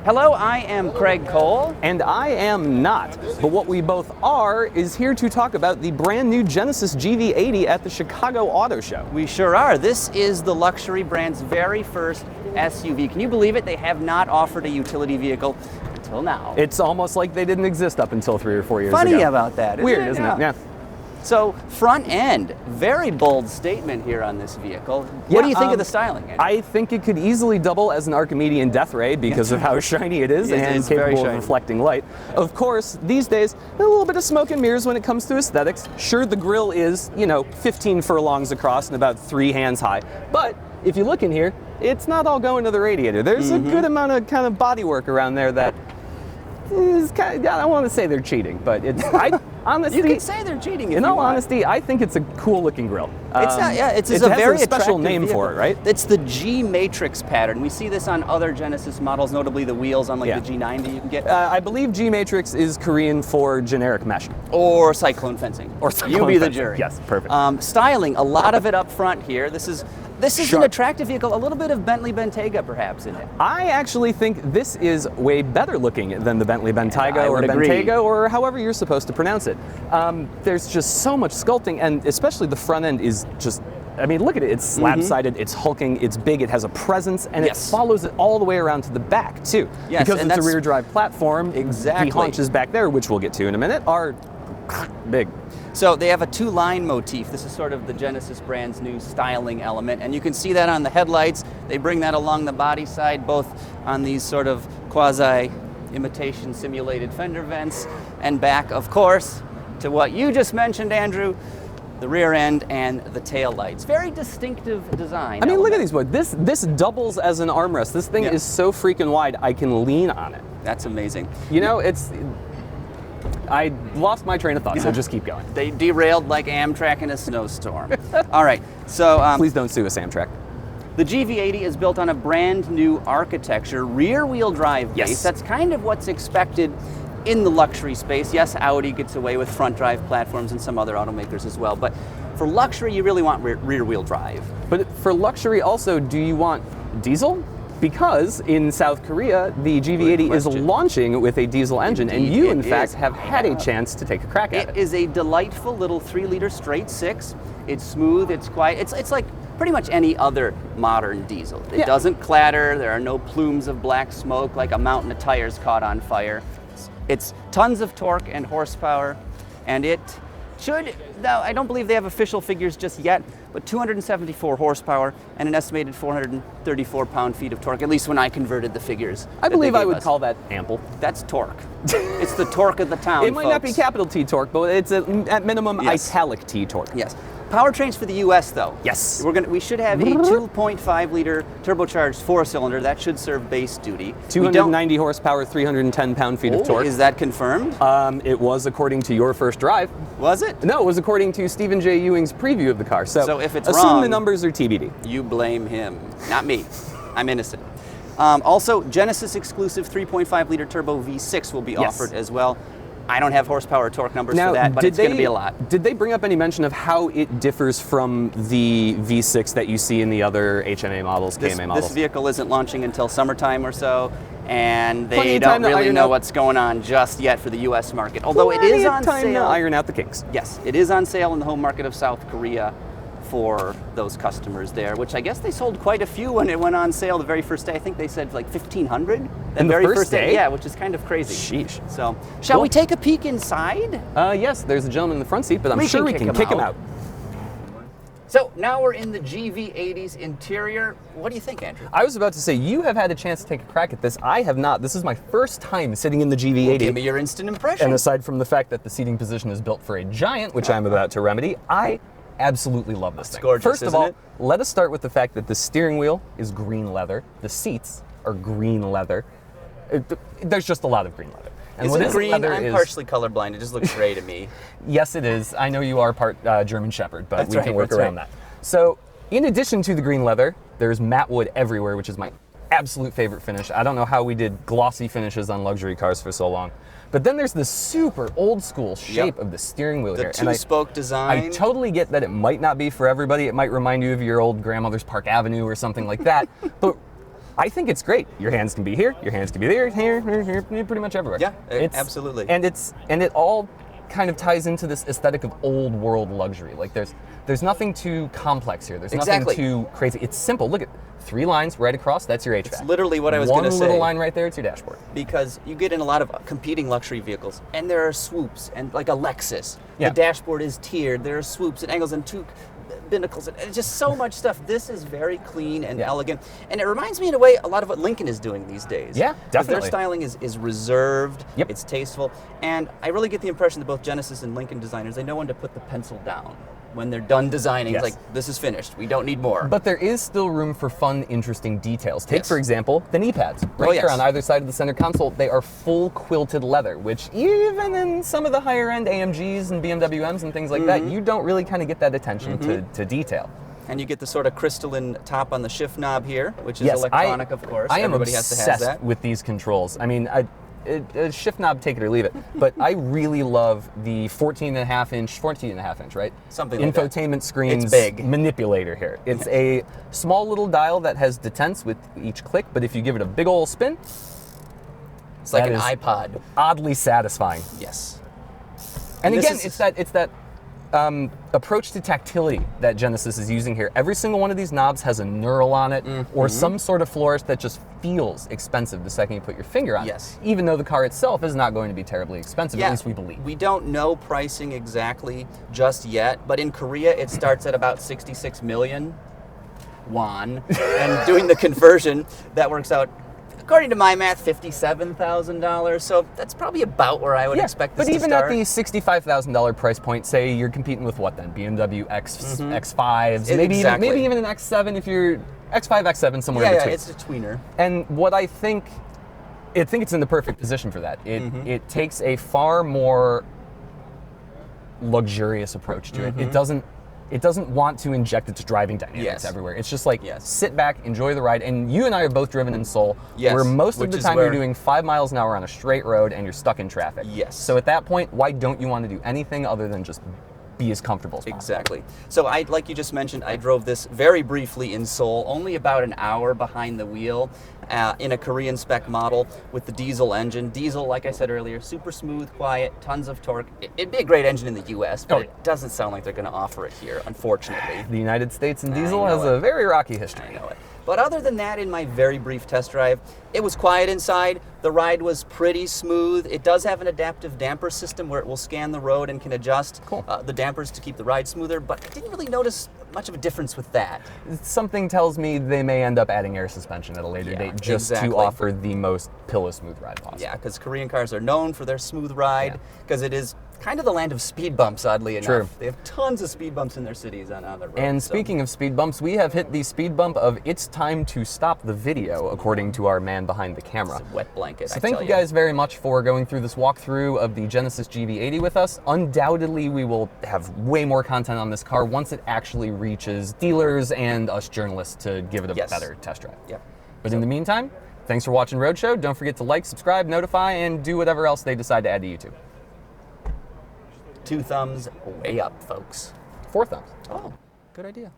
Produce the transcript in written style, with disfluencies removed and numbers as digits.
Hello, I am Craig Cole. And I am not. But what we both are is here to talk about the brand new Genesis GV80 at the Chicago Auto Show. We sure are. This is the luxury brand's very first SUV. Can you believe it? They have not offered a utility vehicle until now. It's almost like they didn't exist up until 3 or 4 years ago. Funny about that, isn't Weird, it? isn't it? Yeah. So, front end, very bold statement here on this vehicle. What do you think of the styling? Andrew? I think it could easily double as an Archimedean death ray because of how shiny it is and capable of reflecting light. Of course, these days, a little bit of smoke and mirrors when it comes to aesthetics. Sure, the grille is, 15 furlongs across and about 3 hands high. But if you look in here, it's not all going to the radiator. There's a good amount of kind of bodywork around there that is kind of, I don't want to say they're cheating, but it's, honestly, you can say they're cheating. In all honesty, I think it's a cool looking grille. It's not, yeah, it's it a has very a special name vehicle. for it, right? It's the G matrix pattern. We see this on other Genesis models, notably the wheels on the G90 you can get. I believe G matrix is Korean for generic mesh. Or cyclone fencing. Or cyclone You be the fencing. jury. Yes, perfect. Styling, a lot of it up front here. This is an attractive vehicle, a little bit of Bentley Bentayga perhaps in it. I actually think this is way better looking than the Bentley Bentayga or Bentayga or however you're supposed to pronounce it. There's just so much sculpting, and especially the front end is just, I mean, look at it. It's slab-sided, it's hulking, it's big, it has a presence, and it follows it all the way around to the back, too. Yes, because it's a rear-drive platform, exactly. the haunches back there, which we'll get to in a minute, are big. So they have a 2-line motif. This is sort of the Genesis brand's new styling element, and you can see that on the headlights. They bring that along the body side, both on these sort of quasi-imitation simulated fender vents, and back, of course, to what you just mentioned, Andrew, the rear end and the tail lights. Very distinctive design. I mean, look at these boys. This doubles as an armrest. This thing is so freaking wide, I can lean on it. That's amazing. I lost my train of thought, so just keep going. They derailed like Amtrak in a snowstorm. All right, so... please don't sue us, Amtrak. The GV80 is built on a brand new architecture, rear-wheel drive base. Yes. That's kind of what's expected in the luxury space. Yes, Audi gets away with front drive platforms and some other automakers as well, but for luxury, you really want rear-wheel drive. But for luxury also, do you want diesel? Because in South Korea, the GV80 is launching with a diesel engine, and you, in fact, have had a chance to take a crack at it. It is a delightful little 3-liter straight six. It's smooth, it's quiet. It's like pretty much any other modern diesel. It doesn't clatter, there are no plumes of black smoke like a mountain of tires caught on fire. It's tons of torque and horsepower, and it should, now I don't believe they have official figures just yet, but 274 horsepower and an estimated 434 pound-feet of torque, at least when I converted the figures. I believe I would call that ample. That's torque. It's the torque of the town, It might not be capital T torque, but it's at minimum italic T torque. Yes. Powertrains for the U.S. though. Yes. We should have a 2.5-liter turbocharged 4-cylinder that should serve base duty. 290 horsepower, 310 pound-feet of torque. Is that confirmed? It was according to your first drive. Was it? No, it was according to Stephen J. Ewing's preview of the car. So if it's assume wrong, the numbers are TBD. You blame him, not me. I'm innocent. Also, Genesis exclusive 3.5-liter turbo V6 will be offered as well. I don't have horsepower or torque numbers for that, but it's going to be a lot. Did they bring up any mention of how it differs from the V6 that you see in the other HMA models, KMA models? This vehicle isn't launching until summertime or so, and they don't really know what's going on just yet for the U.S. market. Although it is on sale. To iron out the kinks. Yes, it is on sale in the home market of South Korea for those customers there, which I guess they sold quite a few when it went on sale the very first day. I think they said like 1,500. In the first day? Yeah, which is kind of crazy. Sheesh. So, shall we take a peek inside? Yes, there's a gentleman in the front seat, but I'm sure we can kick him out. So now we're in the GV80's interior. What do you think, Andrew? I was about to say, you have had a chance to take a crack at this. I have not. This is my first time sitting in the GV80. Well, give me your instant impression. And aside from the fact that the seating position is built for a giant, which I'm about to remedy, I absolutely love this thing. Gorgeous, First of all, let us start with the fact that the steering wheel is green leather. The seats are green leather. There's just a lot of green leather. And is it green? I'm partially colorblind. It just looks gray to me. Yes, it is. I know you are part German Shepherd, but we can work around that. So, in addition to the green leather, there's matte wood everywhere, which is my absolute favorite finish. I don't know how we did glossy finishes on luxury cars for so long. But then there's this super old school shape of the steering wheel here. The two-spoke design. I totally get that it might not be for everybody. It might remind you of your old grandmother's Park Avenue or something like that. But I think it's great. Your hands can be here, your hands can be there, here, pretty much everywhere. Yeah, absolutely. And it all kind of ties into this aesthetic of old world luxury. Like there's nothing too complex here. There's nothing too crazy. It's simple. Look at 3 lines right across. That's your HVAC. It's literally what I was going to say. One little line right there. It's your dashboard. Because you get in a lot of competing luxury vehicles, and there are swoops, and like a Lexus, Yeah. the dashboard is tiered. There are swoops and angles and 2 binnacles, and it's just so much stuff. This is very clean and elegant, and it reminds me in a way a lot of what Lincoln is doing these days. Yeah, definitely. Their styling is reserved. Yep. It's tasteful, and I really get the impression that both Genesis and Lincoln designers, they know when to put the pencil down. When they're done designing, Yes. it's like, this is finished. We don't need more. But there is still room for fun, interesting details. Take, for example, the knee pads. Right Oh, there yes. on either side of the center console, they are full quilted leather, which even in some of the higher end AMGs and BMW Ms and things like that, you don't really kind of get that attention to detail. And you get the sort of crystalline top on the shift knob here, which is Yes, electronic, of course. I am Everybody has to have obsessed that. with these controls. I mean, a shift knob, take it or leave it. But I really love the 14.5 inch, right? Something like that. Infotainment screens It's big. manipulator here. It's a small little dial that has detents with each click, but if you give it a big old spin, It's like that an is iPod. oddly satisfying. Yes. And this again, is- it's that approach to tactility that Genesis is using here. Every single one of these knobs has a knurl on it or some sort of flourish that just feels expensive the second you put your finger on Yes. it. Even though the car itself is not going to be terribly expensive, Yeah. at least we believe. We don't know pricing exactly just yet, but in Korea it starts at about 66 million won. And doing the conversion, that works out, according to my math, $57,000. So that's probably about where I would expect this but to even start. at the $65,000 price point, say you're competing with what then? BMW X5s, maybe Exactly. even an X7 if you're X5, X7, somewhere in yeah, between. it's a tweener. And what I think it's in the perfect position for that. It takes a far more luxurious approach to it. It doesn't want to inject its driving dynamics Yes. everywhere. It's just like Yes. sit back, enjoy the ride. And you and I have both driven in Seoul, Yes, where most of which the is time where- you're doing 5 miles an hour on a straight road and you're stuck in traffic. Yes. So at that point, why don't you want to do anything other than just be as comfortable as possible? Exactly. So like you just mentioned, I drove this very briefly in Seoul, only about an hour behind the wheel in a Korean spec model with the diesel engine. Diesel, like I said earlier, super smooth, quiet, tons of torque. It'd be a great engine in the US, but Oh, yeah. it doesn't sound like they're going to offer it here, unfortunately. The United States and I diesel know has it. a very rocky history. I know it. But other than that, in my very brief test drive, it was quiet inside. The ride was pretty smooth. It does have an adaptive damper system where it will scan the road and can adjust Cool. the dampers to keep the ride smoother, but I didn't really notice much of a difference with that. Something tells me they may end up adding air suspension at a later Yeah, date just exactly. to offer the most pillow smooth ride possible. Yeah, because Korean cars are known for their smooth ride, Yeah. because it is kind of the land of speed bumps, oddly enough. True. They have tons of speed bumps in their cities on the road. And so- speaking of speed bumps, we have hit the speed bump of it's time to stop the video, according to our man behind the camera. It's a wet blanket, So I thank tell you guys very much for going through this walkthrough of the Genesis GV80 with us. Undoubtedly, we will have way more content on this car once it actually reaches dealers and us journalists to give it a Yes. better test drive. Yep. But in the meantime, thanks for watching Roadshow. Don't forget to like, subscribe, notify, and do whatever else they decide to add to YouTube. 2 thumbs way up, folks. 4 thumbs. Oh, good idea.